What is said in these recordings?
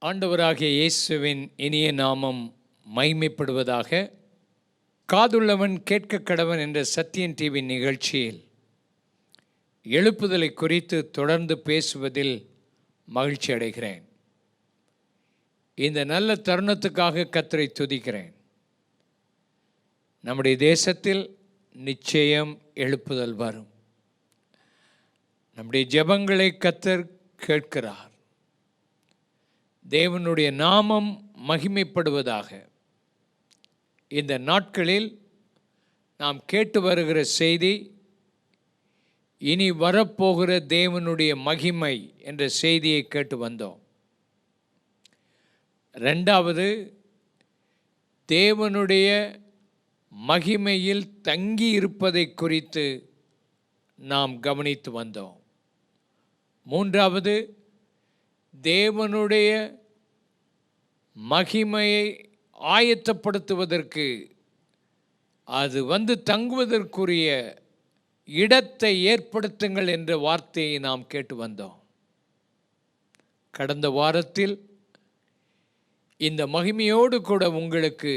ஆண்டவராகிய இயேசுவின் இனிய நாமம் மகிமைப்படுவதாக. காதுள்ளவன் கேட்க கடவன் என்ற சத்தியன் டிவி நிகழ்ச்சியில் எழுப்புதலை குறித்து தொடர்ந்து பேசுவதில் மகிழ்ச்சி அடைகிறேன். இந்த நல்ல தருணத்துக்காக கர்த்தரை துதிக்கிறேன். நம்முடைய தேசத்தில் நிச்சயம் எழுப்புதல் வரும். நம்முடைய ஜெபங்களை கர்த்தர் கேட்கிறார். தேவனுடைய நாமம் மகிமைப்படுவதாக. இந்த நாட்களில் நாம் கேட்டு வருகிற செய்தி, இனி வரப்போகிற தேவனுடைய மகிமை என்ற செய்தியை கேட்டு வந்தோம். ரெண்டாவது, தேவனுடைய மகிமையில் தங்கி இருப்பதை குறித்து நாம் கவனித்து வந்தோம். மூன்றாவது, தேவனுடைய மகிமையை ஆயத்தப்படுத்துவதற்கு, அது வந்து தங்குவதற்குரிய இடத்தை ஏற்படுத்துங்கள் என்ற வார்த்தையை நாம் கேட்டு வந்தோம். கடந்த வாரத்தில் இந்த மகிமையோடு கூட உங்களுக்கு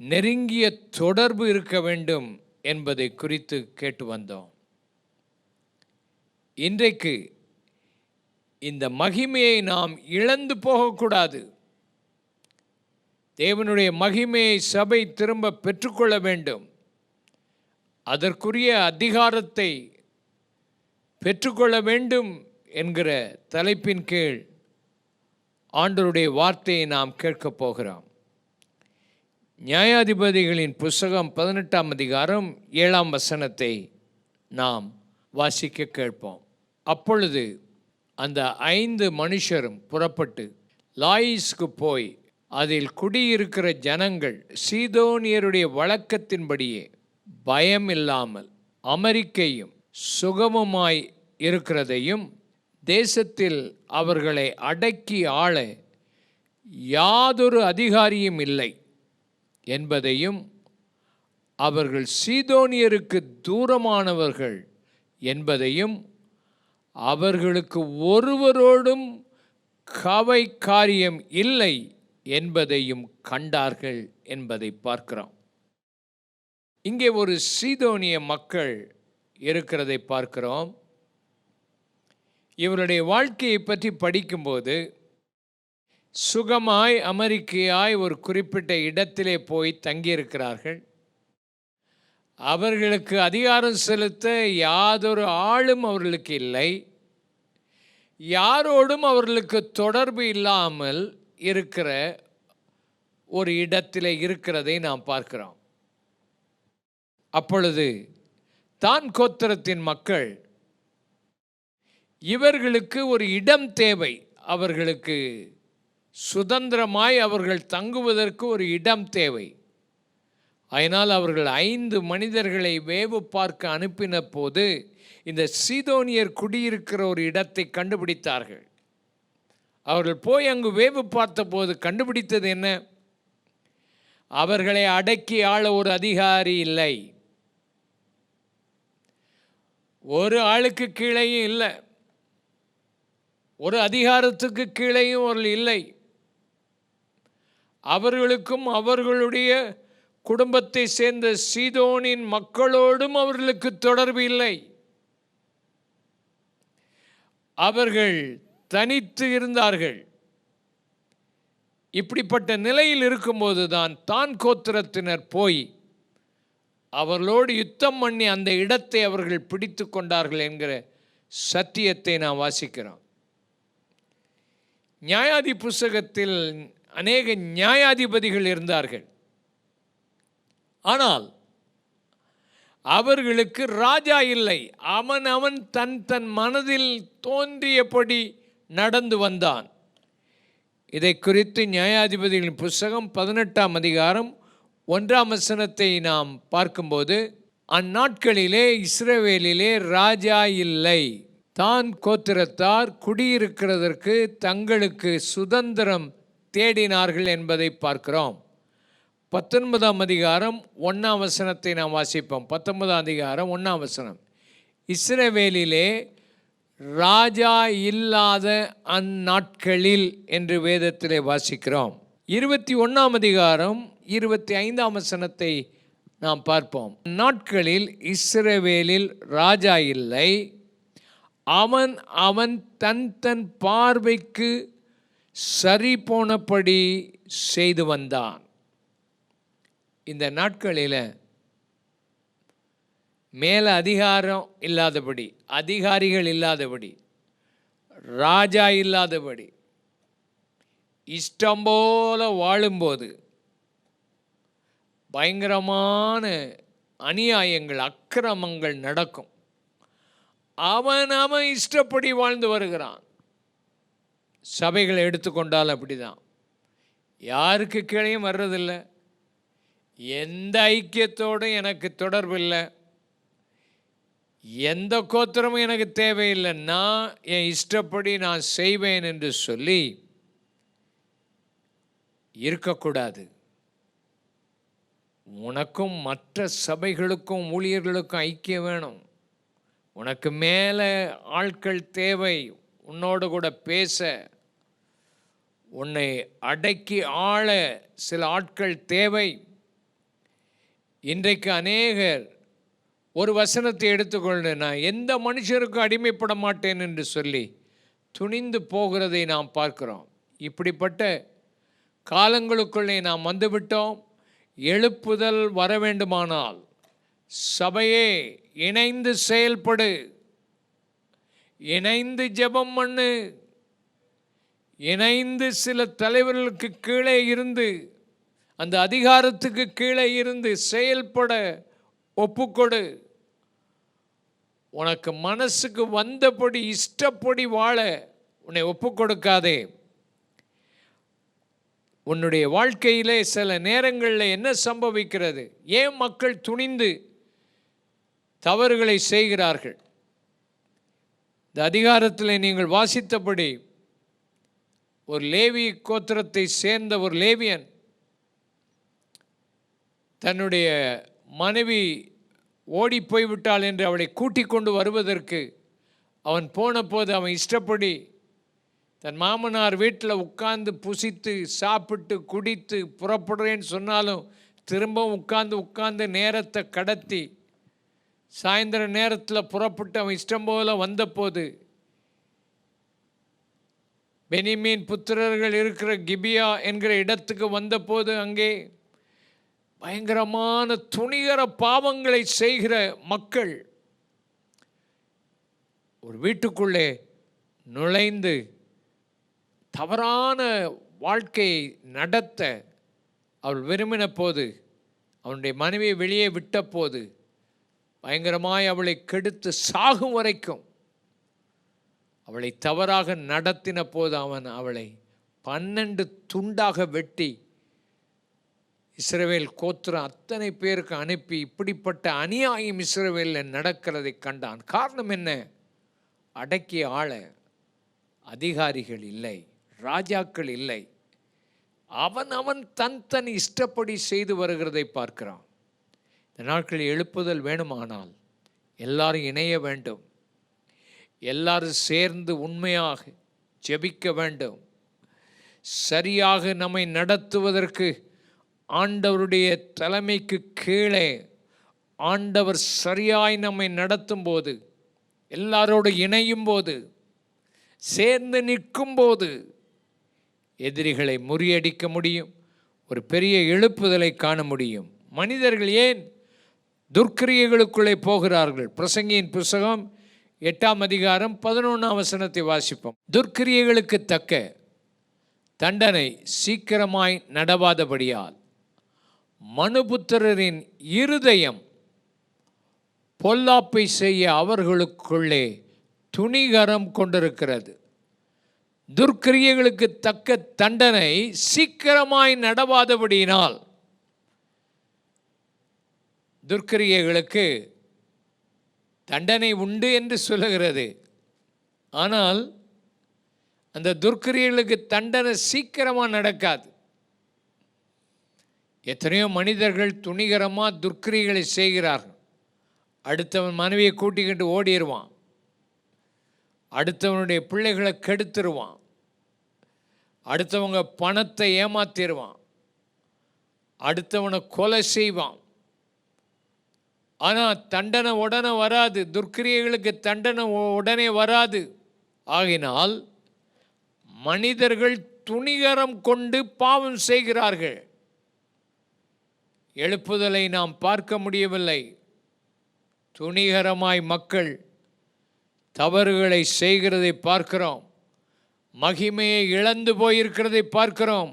நெருங்கிய தொடர்பு இருக்க வேண்டும் என்பதை குறித்து கேட்டு வந்தோம். இன்றைக்கு இந்த மகிமையை நாம் இழந்து போகக்கூடாது. தேவனுடைய மகிமையை சபை திரும்ப பெற்றுக்கொள்ள வேண்டும். அதற்குரிய அதிகாரத்தை பெற்றுக்கொள்ள வேண்டும் என்கிற தலைப்பின் கீழ் ஆண்டவருடைய வார்த்தையை நாம் கேட்கப் போகிறோம். நியாயாதிபதிகளின் புஸ்தகம் 18ஆம் அதிகாரம் 7ஆம் வசனத்தை நாம் வாசிக்க கேட்போம். அப்பொழுது அந்த 5 மனுஷரும் புறப்பட்டு லாயிஸ்க்கு போய், அதில் குடியிருக்கிற ஜனங்கள் சீதோனியருடைய வழக்கத்தின்படியே பயம் இல்லாமல் அமெரிக்கையும் சுகமுமாய் இருக்கிறதையும், தேசத்தில் அவர்களை அடக்கி ஆள யாதொரு அதிகாரியும் இல்லை என்பதையும், அவர்கள் சீதோனியருக்கு தூரமானவர்கள் என்பதையும், அவர்களுக்கு ஒருவரோடும் கவை காரியம் இல்லை என்பதையும் கண்டார்கள் என்பதை பார்க்கிறோம். இங்கே ஒரு சீதோனிய மக்கள் இருக்கிறதை பார்க்கிறோம். இவருடைய வாழ்க்கையை பற்றி படிக்கும்போது, சுகமாய் அமெரிக்கையாய் ஒரு குறிப்பிட்ட இடத்திலே போய் தங்கியிருக்கிறார்கள். அவர்களுக்கு அதிகாரம் செலுத்த யாதொரு ஆளும் அவர்களுக்கு இல்லை. யாரோடும் அவர்களுக்கு தொடர்பு இல்லாமல் இருக்கிற ஒரு இடத்திலே இருக்கிறதை நாம் பார்க்கிறோம். அப்பொழுது தான் கோத்திரத்தின் மக்கள், இவர்களுக்கு ஒரு இடம் தேவை. அவர்களுக்கு சுதந்திரமாய் அவர்கள் தங்குவதற்கு ஒரு இடம் தேவை. அதனால் அவர்கள் 5 மனிதர்களை வேவு பார்க்க அனுப்பின போது, இந்த சீதோனியர் குடியிருக்கிற ஒரு இடத்தை கண்டுபிடித்தார்கள். அவர்கள் போய் அங்கு வேவு பார்த்தபோது கண்டுபிடித்தது என்ன? அவர்களை அடக்கி ஆள ஒரு அதிகாரி இல்லை. ஒரு ஆளுக்கு கீழேயும் இல்லை, ஒரு அதிகாரத்துக்கு கீழேயும் அவர்கள் இல்லை. அவர்களுக்கும் அவர்களுடைய குடும்பத்தை சேர்ந்த சீதோனின் மக்களோடும் அவர்களுக்கு தொடர்பு இல்லை. அவர்கள் தனித்து இருந்தார்கள். இப்படிப்பட்ட நிலையில் இருக்கும்போது தான் கோத்திரத்தினர் போய் அவர்களோடு யுத்தம் பண்ணி அந்த இடத்தை அவர்கள் பிடித்து கொண்டார்கள் என்கிற சத்தியத்தை நாம் வாசிக்கிறோம். நியாயாதி புஸ்தகத்தில் அநேக நியாயாதிபதிகள் இருந்தார்கள். ஆனால் அவர்களுக்கு ராஜா இல்லை. அவன் தன் மனதில் தோன்றியபடி நடந்து வந்தான். இதை குறித்து நியாயாதிபதிகளின் புஸ்தகம் 18ஆம் அதிகாரம் 1ஆம் வசனத்தை நாம் பார்க்கும்போது, அந்நாட்களிலே இஸ்ரவேலிலே ராஜா இல்லை. தான் கோத்திரத்தார் குடியிருக்கிறதற்கு தங்களுக்கு சுதந்திரம் தேடினார்கள் என்பதை பார்க்கிறோம். 19ஆம் அதிகாரம் 1ஆம் வசனத்தை நாம் வாசிப்போம். 19ஆம் அதிகாரம் 1ஆம் வசனம். இஸ்ரவேலிலே ராஜா இல்லாத அந்நாட்களில் என்று வேதத்திலே வாசிக்கிறோம். 21ஆம் அதிகாரம் 25ஆம் வசனத்தை நாம் பார்ப்போம். நாட்களில் இஸ்ரவேலில் ராஜா இல்லை, அவன் அவன் தன் தன் பார்வைக்கு சரி போனபடி செய்து வந்தான். இந்த நாட்களில் மேல அதிகாரம் இல்லாதபடி, அதிகாரிகள் இல்லாதபடி, ராஜா இல்லாதபடி, இஷ்டம் போல வாழும்போது பயங்கரமான அநியாயங்கள், அக்கிரமங்கள் நடக்கும். அவன் இஷ்டப்படி வாழ்ந்து வருகிறான். சபைகளை எடுத்துக்கொண்டால் அப்படிதான். யாருக்கு கீழையும் வர்றதில்லை, எந்த ஐக்கியத்தோடும் எனக்கு தொடர்பில்லை, எந்த கோத்திரமும் எனக்கு தேவையில்லை, நான் என் இஷ்டப்படி நான் செய்வேன் என்று சொல்லி இருக்கக்கூடாது. உனக்கும் மற்ற சபைகளுக்கும் ஊழியர்களுக்கும் ஐக்கியம் வேணும். உனக்கு மேலே ஆட்கள் தேவை, உன்னோடு கூட பேச, உன்னை அடக்கி ஆள சில ஆட்கள் தேவை. இன்றைக்கு அநேகர் ஒரு வசனத்தை எடுத்துக்கொண்டு நான் எந்த மனுஷருக்கும் அடிமைப்பட மாட்டேன் என்று சொல்லி துணிந்து போகிறதை நாம் பார்க்கிறோம். இப்படிப்பட்ட காலங்களுக்குள்ளே நாம் வந்துவிட்டோம். எழுப்புதல் வர வேண்டுமானால் சபையே இணைந்து செயல்படு, இணைந்து ஜெபம் பண்ணு, இணைந்து சில தலைவர்களுக்கு கீழே இருந்து, அந்த அதிகாரத்துக்கு கீழே இருந்து செயல்பட ஒப்புக்கொடு. உனக்கு மனசுக்கு வந்தபடி இஷ்டப்படி வாழ உன்னை ஒப்புக்கொடுக்காதே. உன்னுடைய வாழ்க்கையிலே சில நேரங்களில் என்ன சம்பவிக்கிறது? ஏன் மக்கள் துணிந்து தவறுகளை செய்கிறார்கள்? இந்த அதிகாரத்தில் நீங்கள் வாசித்தபடி ஒரு லேவி கோத்திரத்தை சேர்ந்த ஒரு லேவியன் தன்னுடைய மனைவி ஓடி போய்விட்டாள் என்று அவளை கூட்டிக் கொண்டு வருவதற்கு அவன் போன போது அவன் இஷ்டப்படி தன் மாமனார் வீட்டில் உட்கார்ந்து புசித்து சாப்பிட்டு குடித்து புறப்படுறேன்னு சொன்னாலும் திரும்ப உட்கார்ந்து நேரத்தை கடத்தி சாயந்தர நேரத்தில் புறப்பட்டு அவன் இஷ்டம் போல வந்தபோது பெனிமீன் புத்திரர்கள் இருக்கிற கிபியா என்கிற இடத்துக்கு வந்தபோது அங்கே பயங்கரமான துணிகர பாவங்களை செய்கிற மக்கள் ஒரு வீட்டுக்குள்ளே நுழைந்து தவறான வாழ்க்கையை நடத்த அவள் விரும்பின போது, அவனுடைய மனைவியை வெளியே விட்ட போது பயங்கரமாய் அவளை கெடுத்து சாகும் வரைக்கும் அவளை தவறாக நடத்தின போது அவன் அவளை 12 துண்டாக வெட்டி இஸ்ரவேல் கோத்திரம் அத்தனை பேருக்கு அனுப்பி இப்படிப்பட்ட அநியாயம் இஸ்ரவேலில் நடக்கிறதை கண்டான். காரணம் என்ன? அடக்கி ஆள அதிகாரிகள் இல்லை, ராஜாக்கள் இல்லை. அவன் தன் இஷ்டப்படி செய்து வருகிறதை பார்க்கிறான். இந்த நாட்களில் எழுப்புதல் வேணுமானால் எல்லாரும் இணைய வேண்டும், எல்லாரும் சேர்ந்து உண்மையாக ஜெபிக்க வேண்டும். சரியாக நம்மை நடத்துவதற்கு ஆண்டவருடைய தலைமைக்கு கீழே ஆண்டவர் சரியாய் நம்மை நடத்தும் போது, எல்லாரோடு இணையும் போது, சேர்ந்து நிற்கும் போது எதிரிகளை முறியடிக்க முடியும். ஒரு பெரிய எழுப்புதலை காண முடியும். மனிதர்கள் ஏன் துர்க்கிரியைகளுக்குள்ளே போகிறார்கள்? பிரசங்கியின் புஸ்தகம் 8ஆம் அதிகாரம் 11ஆம் வசனத்தை வாசிப்போம். துர்க்கிரியைகளுக்கு தக்க தண்டனை சீக்கிரமாய் நடவாதபடியால் மனுபுத்திரரின் இருதயம் பொல்லாப்பை செய்ய அவர்களுக்குள்ளே துணிகரம் கொண்டிருக்கிறது. துர்க்கிரியைகளுக்கு தக்க தண்டனை சீக்கிரமாய் நடவாதபடியினால், துர்க்கிரியைகளுக்கு தண்டனை உண்டு என்று சொல்லுகிறது. ஆனால் அந்த துர்க்கிரியைகளுக்கு தண்டனை சீக்கிரமாக நடக்காது. எத்தனையோ மனிதர்கள் துணிகரமாக துர்க்கிரியைகளை செய்கிறார்கள். அடுத்தவன் மனைவியை கூட்டிக்கிட்டு ஓடிடுவான். அடுத்தவனுடைய பிள்ளைகளை கெடுத்துருவான், அடுத்தவங்க பணத்தை ஏமாத்திடுவான், அடுத்தவனை கொலை செய்வான். ஆனால் தண்டனை உடனே வராது, துர்க்கிரியைகளுக்கு தண்டனை உடனே வராது. ஆகினால் மனிதர்கள் துணிகரம் கொண்டு பாவம் செய்கிறார்கள். எழுப்புதலை நாம் பார்க்க முடியவில்லை. துணிகரமாய் மக்கள் தவறுகளை செய்கிறதை பார்க்கிறோம். மகிமையை இழந்து போயிருக்கிறதை பார்க்கிறோம்.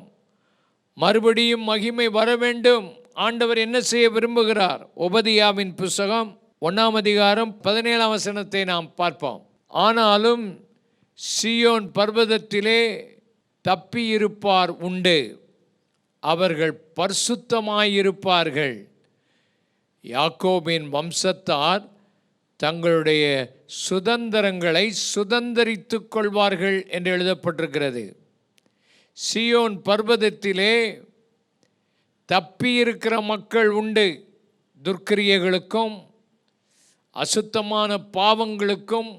மறுபடியும் மகிமை வர வேண்டும். ஆண்டவர் என்ன செய்ய விரும்புகிறார்? ஒபதியாவின் புஸ்தகம் 1ஆம் அதிகாரம் 17ஆம் வசனத்தை நாம் பார்ப்போம். ஆனாலும் சீயோன் பர்வதத்திலே தப்பியிருப்பார் உண்டு, அவர்கள் பரிசுத்தமாயிருப்பார்கள். யாக்கோபின் வம்சத்தார் தங்களுடைய சுதந்திரங்களை சுதந்தரித்துக் கொள்வார்கள் என்று எழுதப்பட்டிருக்கிறது. சீயோன் பர்வதத்திலே தப்பியிருக்கிற மக்கள் உண்டு. துர்க்கிரியைகளுக்கும் அசுத்தமான பாவங்களுக்கும்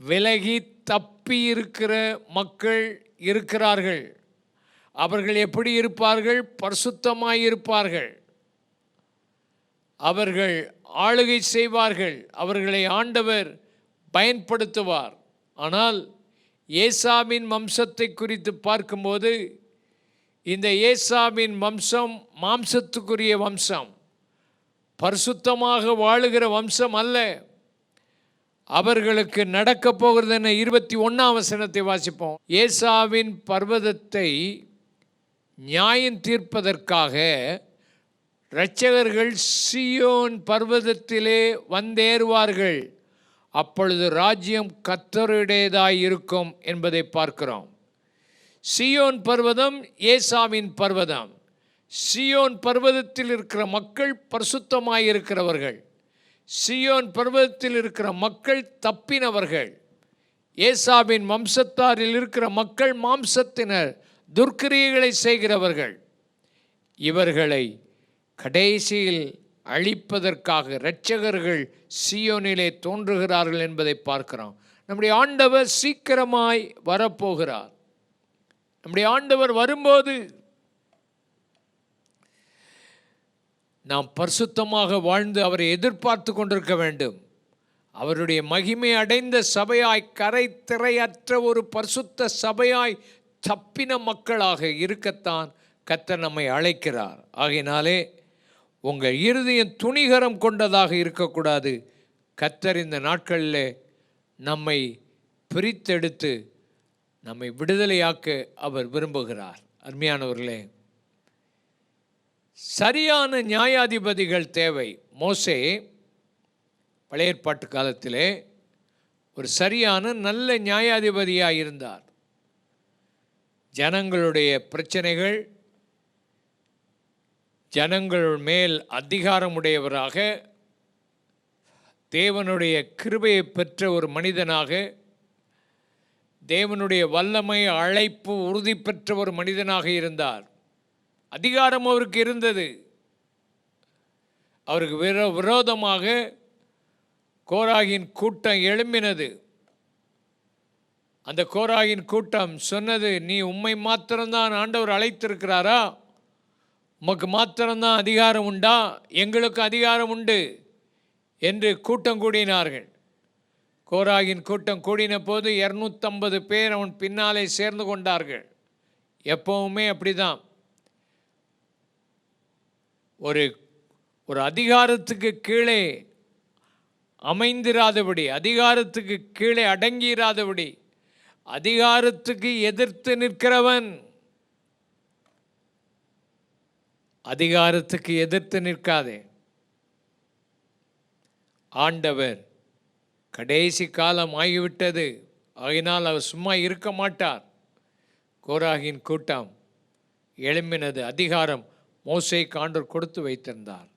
விலகி தப்பியிருக்கிற மக்கள் இருக்கிறார்கள். அவர்கள் எப்படி இருப்பார்கள்? பரிசுத்தமாயிருப்பார்கள். அவர்கள் ஆளுகை செய்வார்கள். அவர்களை ஆண்டவர் பயன்படுத்துவார். ஆனால் ஏசாவின் வம்சத்தை குறித்து பார்க்கும்போது, இந்த ஏசாவின் வம்சம் மாம்சத்துக்குரிய வம்சம், பரிசுத்தமாக வாழுகிற வம்சம் அல்ல. அவர்களுக்கு நடக்க போகிறது என்ன? 21ஆம் வசனத்தை வாசிப்போம். ஏசாவின் பர்வதத்தை நியாயம் தீர்ப்பதற்காக இரட்சகர்கள் சீயோன் பர்வதத்திலே வந்தேறுவார்கள். அப்பொழுது ராஜ்யம் கர்த்தருடையதாய் இருக்கும் என்பதை பார்க்கிறோம். சீயோன் பர்வதம் ஏசாவின் பர்வதம். சீயோன் பர்வதத்தில் இருக்கிற மக்கள் பரிசுத்தமாயிருக்கிறவர்கள். சீயோன் பர்வதத்தில் இருக்கிற மக்கள் தப்பினவர்கள். ஏசாவின் வம்சத்தாரில் இருக்கிற மக்கள் மாம்சத்தினர், துர்க்கிரியைகளை செய்கிறவர்கள். இவர்களை கடைசியில் அழிப்பதற்காக இரட்சகர்கள் சீயோனிலே தோன்றுகிறார்கள் என்பதை பார்க்கிறோம். நம்முடைய ஆண்டவர் சீக்கிரமாய் வரப்போகிறார். நம்முடைய ஆண்டவர் வரும்போது நாம் பரிசுத்தமாக வாழ்ந்து அவரை எதிர்பார்த்து கொண்டிருக்க வேண்டும். அவருடைய மகிமை அடைந்த சபையாய், கரை திரையற்ற ஒரு பரிசுத்த சபையாய் தப்பின மக்களாக இருக்கத்தான் கர்த்தர் நம்மை அழைக்கிறார். ஆகையினாலே உங்கள் இருதயம் துணிகரம் கொண்டதாக இருக்கக்கூடாது. கர்த்தர் இந்த நாட்களில் நம்மை பிரித்தெடுத்து நம்மை விடுதலையாக்க அவர் விரும்புகிறார். அருமையானவர்களே, சரியான நியாயாதிபதிகள் தேவை. மோசே பழைய ஏற்பாட்டு காலத்திலே ஒரு சரியான நல்ல நியாயாதிபதியாக இருந்தார். ஜனங்களுடைய பிரச்சனைகள், ஜனங்கள் மேல் அதிகாரமுடையவராக, தேவனுடைய கிருபையை பெற்ற ஒரு மனிதனாக, தேவனுடைய வல்லமை அழைப்பு உறுதி பெற்ற ஒரு மனிதனாக இருந்தார். அதிகாரம் அவருக்கு இருந்தது. அவருக்கு விரோதமாக கோராகின் கூட்டம் எழும்பினது. அந்த கோராகின் கூட்டம் சொன்னது, நீ உம்மை மாத்திரம்தான் ஆண்டவர் அழைத்திருக்கிறாரா? உமக்கு மாத்திரம்தான் அதிகாரம் உண்டா? எங்களுக்கு அதிகாரம் உண்டு என்று கூட்டம் கூடினார்கள். கோராகின் கூட்டம் கூடின போது 250 பேர் அவன் பின்னாலே சேர்ந்து கொண்டார்கள். எப்பவுமே அப்படிதான். ஒரு அதிகாரத்துக்கு கீழே அமைந்திராதபடி, அதிகாரத்துக்கு கீழே அடங்கியிராதபடி, அதிகாரத்துக்கு எதிர்த்து நிற்கிறவன், அதிகாரத்துக்கு எதிர்த்து நிற்காதே. ஆண்டவர் கடைசி காலம் ஆகிவிட்டது, ஆகினால் அவர் சும்மா இருக்க மாட்டார். கோராகின் கூட்டம் எழும்பினது. அதிகாரம் மோசேக்கு ஆண்டவர் கொடுத்து வைத்திருந்தார்.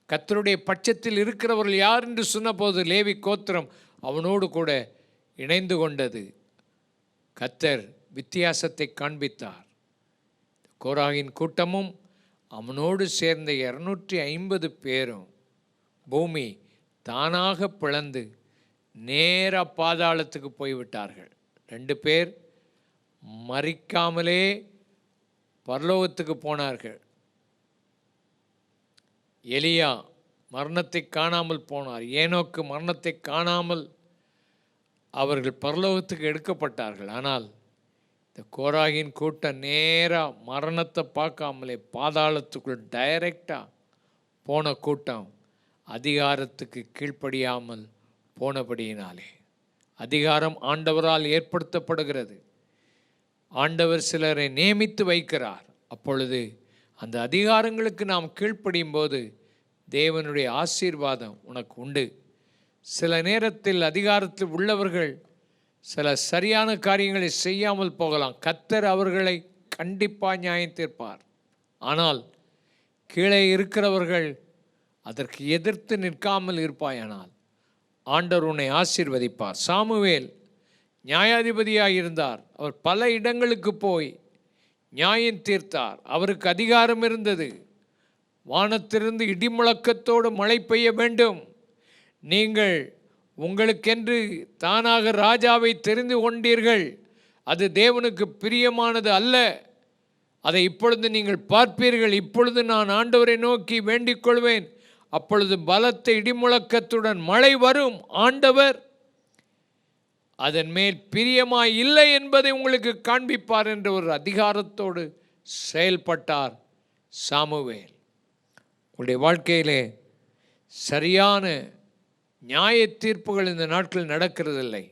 கர்த்தருடைய பட்சத்தில் இருக்கிறவர்கள் யார் என்று சொன்னபோது லேவி கோத்திரம் அவனோடு கூட இணைந்து கொண்டது. கர்த்தர் வித்தியாசத்தை காண்பித்தார். கோராகின் கூட்டமும் அவனோடு சேர்ந்த 250 பேரும் பூமி தானாக பிளந்து நேரா பாதாளத்துக்கு போய்விட்டார்கள். 2 பேர் மரிக்காமலே பரலோகத்துக்கு போனார்கள். எலியா மரணத்தை காணாமல் போனார். ஏனோக்கு மரணத்தை காணாமல் அவர்கள் பரலோகத்துக்கு எடுக்கப்பட்டார்கள். ஆனால் இந்த கோராகின் கூட்டம் நேராக மரணத்தை பார்க்காமலே பாதாளத்துக்குள் டைரெக்டாக போன கூட்டம் அதிகாரத்துக்கு கீழ்ப்படியாமல் போனபடியினாலே. அதிகாரம் ஆண்டவரால் ஏற்படுத்தப்படுகிறது. ஆண்டவர் சிலரை நியமித்து வைக்கிறார். அப்பொழுது அந்த அதிகாரங்களுக்கு நாம் கீழ்ப்படியும் போது தேவனுடைய ஆசீர்வாதம் உனக்கு உண்டு. சில நேரத்தில் அதிகாரத்தில் உள்ளவர்கள் சில சரியான காரியங்களை செய்யாமல் போகலாம். கர்த்தர் அவர்களை கண்டிப்பாக நியாயம் தீர்ப்பார். ஆனால் கீழே இருக்கிறவர்கள் அதற்கு எதிர்த்து நிற்காமல் இருப்பாயானால் ஆண்டவர் உன்னை ஆசீர்வதிப்பார். சாமுவேல் நியாயாதிபதியாக இருந்தார். அவர் பல இடங்களுக்கு போய் நியாயம் தீர்த்தார். அவருக்கு அதிகாரம் இருந்தது. வானத்திலிருந்து இடிமுழக்கத்தோடு மழை பெய்ய வேண்டும், நீங்கள் உங்களுக்கென்று தானாக ராஜாவை தெரிந்து கொண்டீர்கள், அது தேவனுக்கு பிரியமானது அல்ல, அதை இப்பொழுது நீங்கள் பார்ப்பீர்கள், இப்பொழுது நான் ஆண்டவரை நோக்கி வேண்டிக் கொள்வேன், அப்பொழுது பலத்த இடிமுழக்கத்துடன் மழை வரும், ஆண்டவர் அதன் மேல் பிரியமாய் இல்லை என்பதை உங்களுக்கு காண்பிப்பார் என்ற ஒரு அதிகாரத்தோடு செயல்பட்டார் சாமுவேல். உங்களுடைய வாழ்க்கையிலே சரியான நியாய தீர்ப்புகள் இந்த நாட்கள் நடக்கிறதில்லை.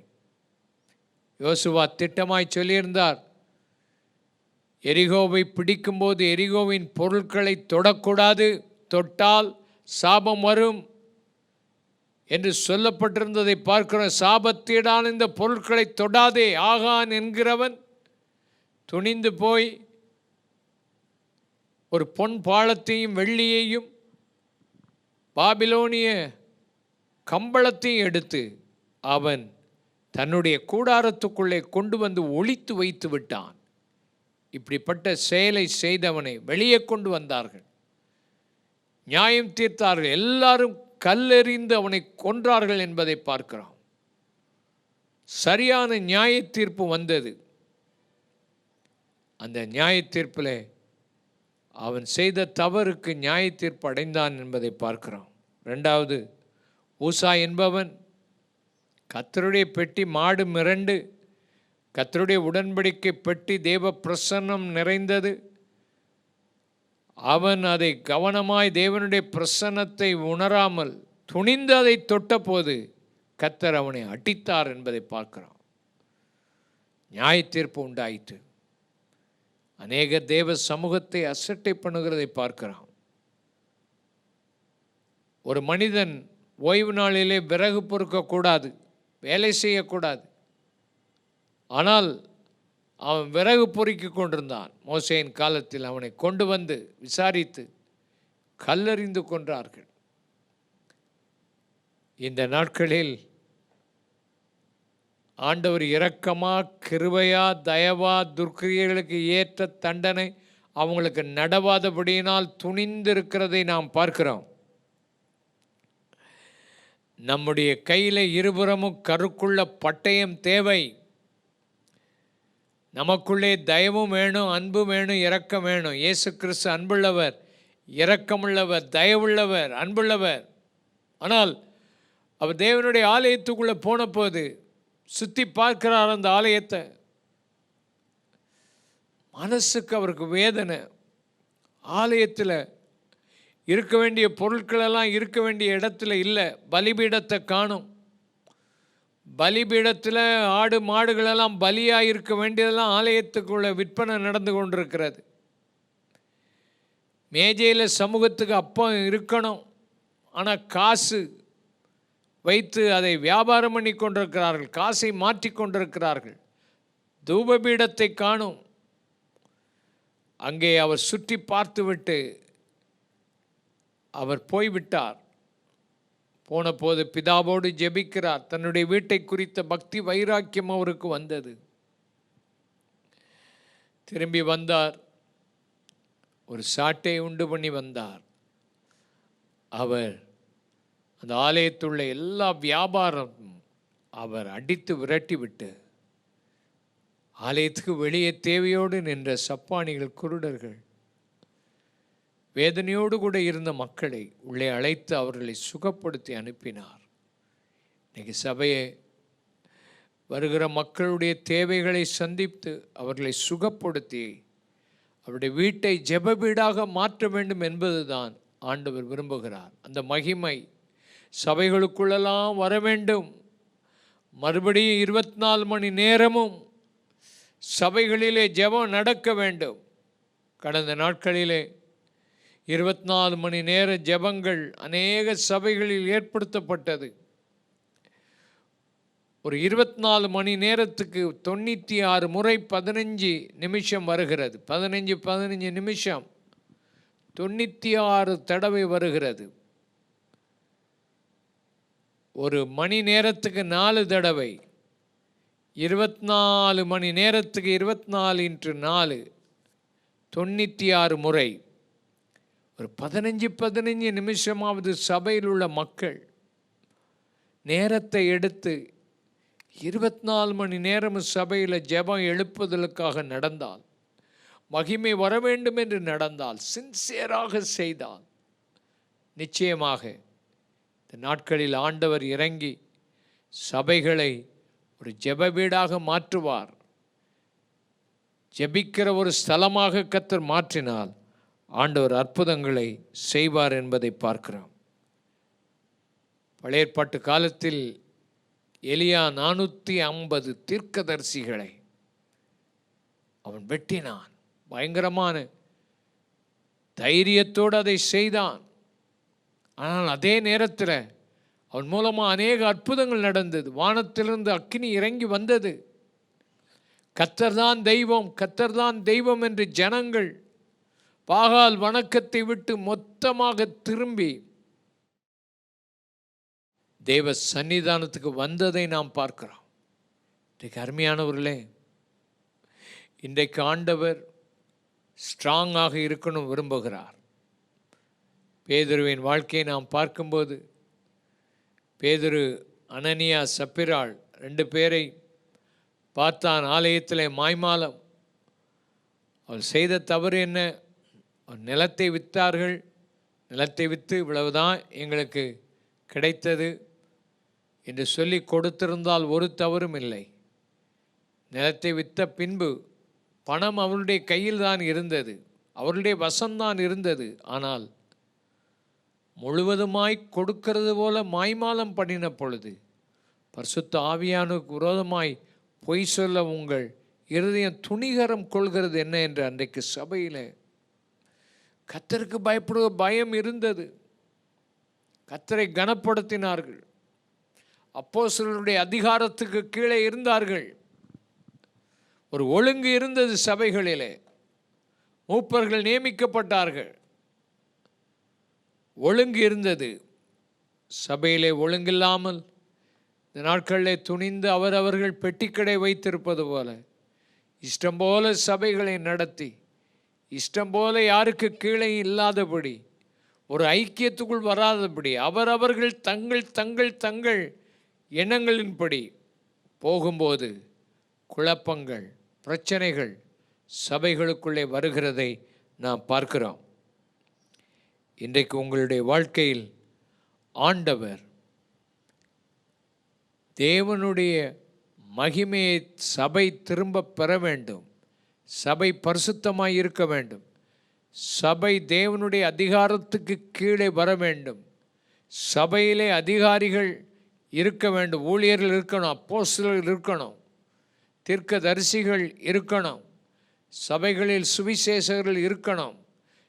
யோசுவா திட்டமாய் சொல்லியிருந்தார், எரிகோவை பிடிக்கும்போது எரிகோவின் பொருட்களை தொடக்கூடாது, தொட்டால் சாபம் வரும் என்று சொல்லப்பட்டிருந்ததை பார்க்கிறோம். சாபத்தீடான இந்த பொருட்களை தொடாதே. ஆகான் என்கிறவன் துணிந்து போய் ஒரு பொன் பாலத்தையும் வெள்ளியையும் பாபிலோனிய கம்பளத்தையும் எடுத்து அவன் தன்னுடைய கூடாரத்துக்குள்ளே கொண்டு வந்து ஒளித்து வைத்து விட்டான். இப்படிப்பட்ட செயலை செய்தவனை வெளியே கொண்டு வந்தார்கள், நியாயம் தீர்த்தார்கள், எல்லாரும் கல்லெறிந்து அவனை கொன்றார்கள் என்பதை பார்க்கிறோம். சரியான நியாய தீர்ப்பு வந்தது. அந்த நியாய தீர்ப்பில் அவன் செய்த தவறுக்கு நியாய தீர்ப்பு அடைந்தான் என்பதை பார்க்கிறோம். 2வது, ஊசா என்பவன் கர்த்தருடைய பெட்டி மாடு மிரண்டு, கர்த்தருடைய உடன்படிக்கை பெட்டி தேவ பிரசன்னம் நிறைந்தது, அவன் அதை கவனமாய் தேவனுடைய பிரசன்னத்தை உணராமல் துணிந்து அதை தொட்டபோது கர்த்தர் அவனை அடித்தார் என்பதை பார்க்கிறோம். நியாய தீர்ப்பு உண்டாயிற்று. அநேக தேவ சமூகத்தை அசட்டை பண்ணுகிறதை பார்க்கிறோம். ஒரு மனிதன் ஓய்வு நாளிலே விறகு பொறுக்கக்கூடாது, வேலை செய்யக்கூடாது. ஆனால் அவன் விறகு பொறுக்கி கொண்டிருந்தான். மோசேயின் காலத்தில் அவனை கொண்டு வந்து விசாரித்து கல்லெறிந்து கொன்றார்கள். இந்த நாட்களில் ஆண்டவர் இரக்கமா, கிருபையா, தயவா, துர்க்கிரியைகளுக்கு ஏற்ற தண்டனை அவங்களுக்கு நடவாதபடியினால் துணிந்திருக்கிறதை நாம் பார்க்கிறோம். நம்முடைய கையில் இருபுறமும் கருக்குள்ள பட்டயம் தேவை. நமக்குள்ளே தயவும் வேணும், அன்பும் வேணும், இரக்கம் வேணும். இயேசு கிறிஸ்து அன்புள்ளவர், இரக்கமுள்ளவர், தயவுள்ளவர், அன்புள்ளவர். ஆனால் அவர் தேவனுடைய ஆலயத்துக்குள்ளே போன போது சுற்றி பார்க்கிறார் அந்த ஆலயத்தை. மனசுக்கு அவருக்கு வேதனை. ஆலயத்தில் இருக்க வேண்டிய பொருட்களெல்லாம் இருக்க வேண்டிய இடத்துல இல்லை. பலிபீடத்தை காணும். பலிபீடத்தில் ஆடு மாடுகளெல்லாம் பலியாக இருக்க வேண்டியதெல்லாம் ஆலயத்துக்குள்ள விற்பனை நடந்து கொண்டிருக்கிறது. மேஜையில் சமூகத்துக்கு அப்பம் இருக்கணும், ஆனால் காசு வைத்து அதை வியாபாரம் பண்ணி கொண்டிருக்கிறார்கள், காசை மாற்றி கொண்டிருக்கிறார்கள். தூபபீடத்தை காணும். அங்கே அவர் சுற்றி பார்த்துவிட்டு அவர் போய்விட்டார். போன போது பிதாவோடு ஜெபிக்கிறார். தன்னுடைய வீட்டை குறித்த பக்தி வைராக்கியம் அவருக்கு வந்தது. திரும்பி வந்தார், ஒரு சாட்டை உண்டு பண்ணி வந்தார். அவர் அந்த ஆலயத்துள்ள எல்லா வியாபாரம் அவர் அடித்து விரட்டிவிட்டு ஆலயத்துக்கு வெளியே தேவையோடு நின்ற சப்பானிகள், குருடர்கள், வேதனையோடு கூட இருந்த மக்களை உள்ளே அழைத்து அவர்களை சுகப்படுத்தி அனுப்பினார். இன்னைக்கு சபையை வருகிற மக்களுடைய தேவைகளை சந்தித்து அவர்களை சுகப்படுத்தி அவருடைய வீட்டை ஜெப வீடாக மாற்ற வேண்டும் என்பதுதான் ஆண்டவர் விரும்புகிறார். அந்த மகிமை சபைகளுக்குள்ளெல்லாம் வர வேண்டும். மறுபடியும் 24 மணி நேரமும் சபைகளிலே ஜெபம் நடக்க வேண்டும். கடந்த நாட்களிலே 24 மணி நேர ஜெபங்கள் அநேக சபைகளில் ஏற்படுத்தப்பட்டது. ஒரு 24 மணி நேரத்துக்கு 96 முறை 15 நிமிஷம் வருகிறது. 15 நிமிஷம் 96 தடவை வருகிறது. ஒரு மணி நேரத்துக்கு 4 தடவை, 24 மணி நேரத்துக்கு 24 × 4 96 முறை. ஒரு 15 நிமிஷமாவது சபையில் உள்ள மக்கள் நேரத்தை எடுத்து 24 மணி நேரமும் சபையில் ஜெபம் எழுப்புதலுக்காக நடந்தால், மகிமை வர வேண்டும் என்று நடந்தால், சின்சியராக செய்தால், நிச்சயமாக இந்த நாட்களில் ஆண்டவர் இறங்கி சபைகளை ஒரு ஜெப வீடாக மாற்றுவார். ஜெபிக்கிற ஒரு ஸ்தலமாக கர்த்தர் மாற்றினால் ஆண்டவர் அற்புதங்களை செய்வார் என்பதை பார்க்கிறோம். பழைய ஏற்பாட்டு காலத்தில் எலியா 450 தீர்க்கதரிசிகளை அவன் வெட்டினான். பயங்கரமான தைரியத்தோடு அதை செய்தான். ஆனால் அதே நேரத்தில் அவன் மூலமாக அநேக அற்புதங்கள் நடந்தது. வானத்திலிருந்து அக்கினி இறங்கி வந்தது. கர்த்தர்தான் தெய்வம், கர்த்தர்தான் தெய்வம் என்று ஜனங்கள் பாகால் வணக்கத்தை விட்டு மொத்தமாக திரும்பி தேவ சன்னிதானத்துக்கு வந்ததை நாம் பார்க்கிறோம். இன்றைக்கு அருமையானவர்களே, இன்றைக்கு ஆண்டவர் ஸ்ட்ராங்காக இருக்கணும் விரும்புகிறார். பேதுருவின் வாழ்க்கையை நாம் பார்க்கும்போது, பேதுரு, அனனியா, சப்பிராள் 2 பேரை பார்த்தான் ஆலயத்தில் மாய்மாலம். அவள் செய்த தவறு என்ன? அவள் நிலத்தை விற்றார்கள். நிலத்தை விற்று இவ்வளவுதான் எங்களுக்கு கிடைத்தது என்று சொல்லி கொடுத்திருந்தால் ஒரு தவறும் இல்லை. நிலத்தை விற்ற பின்பு பணம் அவருடைய கையில் தான் இருந்தது, அவருடைய வசம்தான் இருந்தது. ஆனால் முழுவதுமாய் கொடுக்கிறது போல மாய்மாலம் பண்ணின பொழுது பரிசுத்த ஆவியானுக்கு விரோதமாய் பொய் சொல்ல உங்கள் இருதயம் துணிகரம் கொள்கிறது என்ன என்று அன்றைக்கு சபையில் கர்த்தருக்கு பயப்படுகிற பயம் இருந்தது. கர்த்தரை கனப்படுத்தினார்கள். அப்போஸ்தலருடைய அதிகாரத்துக்கு கீழே இருந்தார்கள். ஒரு ஒழுங்கு இருந்தது சபைகளிலே. மூப்பர்கள் நியமிக்கப்பட்டார்கள். ஒழுங்கு இருந்தது. சபையிலே ஒழுங்கில்லாமல் இந்த நாட்களிலே துணிந்து அவரவர்கள் பெட்டிக்கடை வைத்திருப்பது போல இஷ்டம் போல சபைகளை நடத்தி, இஷ்டம் போல யாருக்கு கீழே இல்லாதபடி, ஒரு ஐக்கியத்துக்குள் வராதபடி, அவரவர்கள் தங்கள் தங்கள் தங்கள் எண்ணங்களின்படி போகும்போது குழப்பங்கள், பிரச்சனைகள் சபைகளுக்குள்ளே வருகிறதை நாம் பார்க்கிறோம். இன்றைக்கு உங்களுடைய வாழ்க்கையில் ஆண்டவர் தேவனுடைய மகிமையை சபை திரும்ப பெற வேண்டும். சபை பரிசுத்தமாய் இருக்க வேண்டும். சபை தேவனுடைய அதிகாரத்துக்கு கீழே வர வேண்டும். சபையிலே அதிகாரிகள் இருக்க வேண்டும். ஊழியர்கள் இருக்கணும், அப்போஸ்தலர்கள் இருக்கணும், தீர்க்கதரிசிகள் இருக்கணும், சபைகளில் சுவிசேஷகர்கள் இருக்கணும்,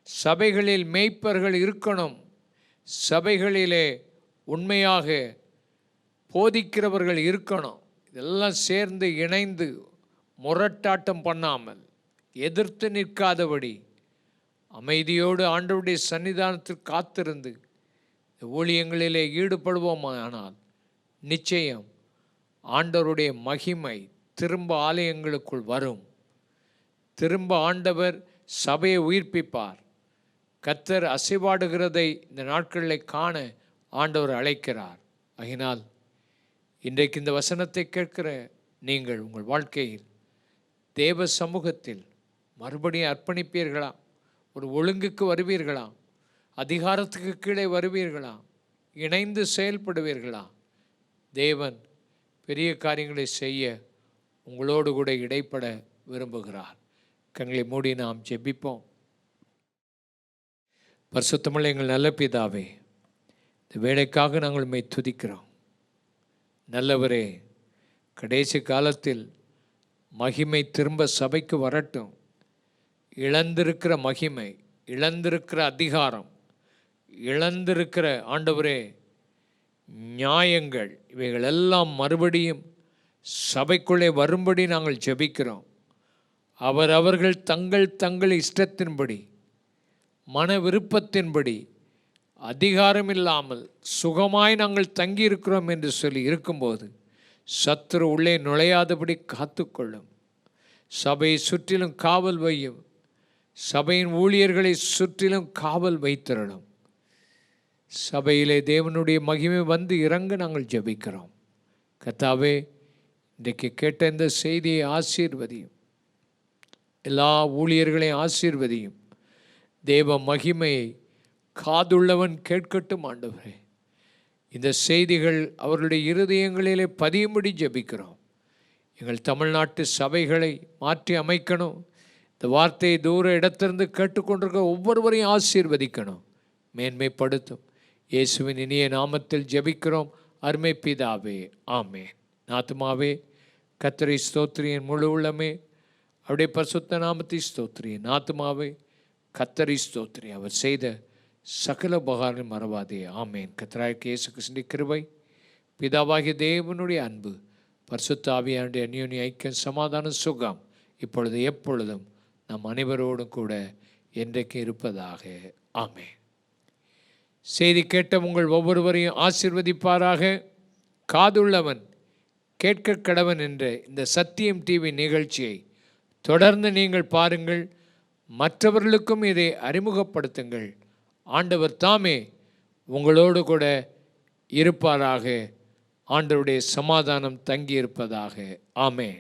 சபைகளில் மேய்ப்பர்கள் இருக்கணும், சபைகளிலே உண்மையாக போதிக்கிறவர்கள் இருக்கணும். இதெல்லாம் சேர்ந்து இணைந்து முரட்டாட்டம் பண்ணாமல், எதிர்த்து நிற்காதபடி அமைதியோடு ஆண்டவருடைய சன்னிதானத்தில் காத்திருந்து ஊழியங்களிலே ஈடுபடுவோமானால் நிச்சயம் ஆண்டவருடைய மகிமை திரும்ப ஆலயங்களுக்குள் வரும். திரும்ப ஆண்டவர் சபையை உயிர்ப்பிப்பார். கர்த்தர் அசைவாடுகிறதை இந்த நாட்களில் காண ஆண்டவர் அழைக்கிறார். ஆகினால் இன்றைக்கு இந்த வசனத்தை கேட்கிற நீங்கள் உங்கள் வாழ்க்கையில் தேவ சமூகத்தில் மறுபடியும் அர்ப்பணிப்பீர்களா? ஒரு ஒழுங்குக்கு வருவீர்களா? அதிகாரத்துக்கு கீழே வருவீர்களா? இணைந்து செயல்படுவீர்களா? தேவன் பெரிய காரியங்களை செய்ய உங்களோடு கூட இடைப்பட விரும்புகிறார். கண்களை மூடி நாம் ஜெபிப்போம். பரிசுத்தமுள்ள எங்கள் நல்ல பிதாவே, இந்த வேலைக்காக நாங்கள் உம்மை துதிக்கிறோம். நல்லவரே, கடைசி காலத்தில் மகிமை திரும்ப சபைக்கு வரட்டும். இழந்திருக்கிற மகிமை, இழந்திருக்கிற அதிகாரம், இழந்திருக்கிற ஆண்டவரே நியாயங்கள், இவைகளெல்லாம் மறுபடியும் சபைக்குள்ளே வரும்படி நாங்கள் ஜெபிக்கிறோம். அவர்கள் தங்கள் இஷ்டத்தின்படி, மன விருப்பத்தின்படி, அதிகாரம் இல்லாமல் சுகமாய் நாங்கள் தங்கியிருக்கிறோம் என்று சொல்லி இருக்கும்போது சத்துரு உள்ளே நுழையாதபடி காத்துக்கொள்ளும். சபையை சுற்றிலும் காவல் வையும். சபையின் ஊழியர்களை சுற்றிலும் காவல் வைத்திரணும். சபையிலே தேவனுடைய மகிமை வந்து இறங்க நாங்கள் ஜெபிக்கிறோம். கர்த்தாவே, இன்றைக்கு கேட்ட இந்த செய்தியை ஆசீர்வதியும். எல்லா ஊழியர்களையும் ஆசீர்வதியும். தேவ மகிமையை காதுள்ளவன் கேட்கட்டும் ஆண்டவரே. இந்த செய்திகள் அவர்களுடைய இருதயங்களிலே பதியும்படி ஜெபிக்கிறோம். எங்கள் தமிழ்நாட்டு சபைகளை மாற்றி அமைக்கணும். இந்த வார்த்தையை தூர இடத்திலிருந்து கேட்டுக்கொண்டிருக்க ஒவ்வொருவரையும் ஆசீர்வதிக்கணும், மேன்மைப்படுத்தும். இயேசுவின் இனிய நாமத்தில் ஜெபிக்கிறோம் அருமை பிதாவே, ஆமென். ஆத்துமாவே கர்த்தரை ஸ்தோத்திரி, என் முழு உள்ளமே அவருடைய பரிசுத்த நாமத்தை ஸ்தோத்திரி. என் ஆத்துமாவே கர்த்தரை ஸ்தோத்திரி, அவர் செய்த சகல உபகாரங்கள் மறவாதே, ஆமென். கர்த்தராகிய இயேசு கிறிஸ்துவின் கிருபை, பிதாவாகிய தேவனுடைய அன்பு, பரிசுத்த ஆவியானுடைய அந்யோன்ய ஐக்கியம், சமாதானம், சுகம் இப்பொழுது எப்பொழுதும் நம் அனைவரோடும் கூட என்றைக்கு இருப்பதாக, ஆமென். செய்தி கேட்ட உங்கள் ஒவ்வொருவரையும் ஆசீர்வதிப்பாராக. காதுள்ளவன் கேட்க கடவன் என்ற இந்த சத்தியம் டிவி நிகழ்ச்சியை தொடர்ந்து நீங்கள் பாருங்கள். மற்றவர்களுக்கும் இதை அறிமுகப்படுத்துங்கள். ஆண்டவர் தாமே உங்களோடு கூட இருப்பாராக. ஆண்டவருடைய சமாதானம் தங்கியிருப்பதாக, ஆமென்.